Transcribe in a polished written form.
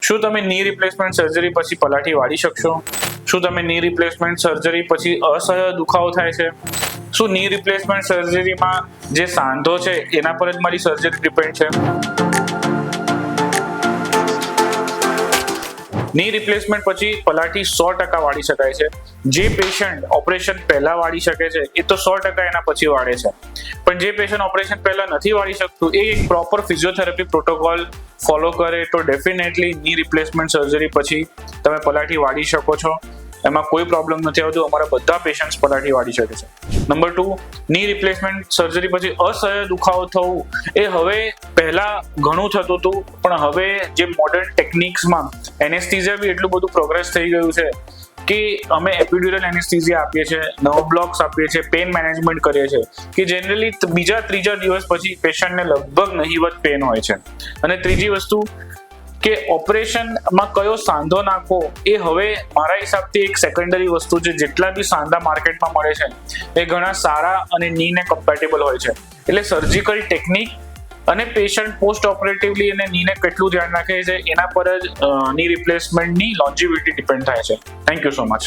શું તમે ની રિપ્લેસમેન્ટ સર્જરી પછી પલાઠી વાળી શકશો? શું તમે ની રિપ્લેસમેન્ટ સર્જરી પછી અસહ્ય દુખાવો થાય છે? શું ની રિપ્લેસમેન્ટ સર્જરીમાં જે સાંધો છે એના પર જ મારી સર્જરી ડિપેન્ડ છે? ની રિપ્લેસમેન્ટ પછી પલાઠી 100% વાળી શકાય છે. જે પેશન્ટ ઓપરેશન પહેલા વાળી શકે છે એ તો 100% એના પછી વાળે છે, પણ જે પેશન્ટ ઓપરેશન પહેલા નથી વાળી શકતું એ એક પ્રોપર ફિઝિયોથેરાપી પ્રોટોકોલ ફોલો કરે તો ડેફિનેટલી ની રિપ્લેસમેન્ટ સર્જરી પછી તમે પલાઠી વાળી શકો છો. એમાં કોઈ પ્રોબ્લેમ નથી આવતું. અમારા બધા પેશન્ટ્સ પલાઠી વાળી શકે છે. નંબર 2, ની રિપ્લેસમેન્ટ સર્જરી પછી અસહ્ય દુખાવો થવું એ હવે પહેલા ઘણું થતું હતું, પણ હવે જે મોડર્ન ટેકનિક્સમાં એનેસ્થીઝિયા બી એટલું બધું પ્રોગ્રેસ થઈ ગયું છે કે અમે એપિડ્યુરલ એનેસ્થીઝિયા આપીએ છીએ, નર્વ બ્લોક્સ આપીએ છીએ, પેન મેનેજમેન્ટ કરીએ છીએ કે જનરલી બીજા ત્રીજા દિવસ પછી પેશન્ટને લગભગ નહીવત પેન હોય છે. અને ત્રીજી વસ્તુ કે ઓપરેશનમાં કયો સાંધો નાખવો એ હવે મારા હિસાબથી એક સેકન્ડરી વસ્તુ છે. જેટલા બી સાંધા માર્કેટમાં મળે છે એ ઘણા સારા અને નીને કમ્પેટેબલ હોય છે. એટલે સર્જિકલ ટેકનિક અને પેશન્ટ પોસ્ટ ઓપરેટિવલી અને નીને કેટલું ધ્યાન રાખે છે એના પર જ ની રિપ્લેસમેન્ટની લોન્જિવિટી ડિપેન્ડ થાય છે. Thank you so much.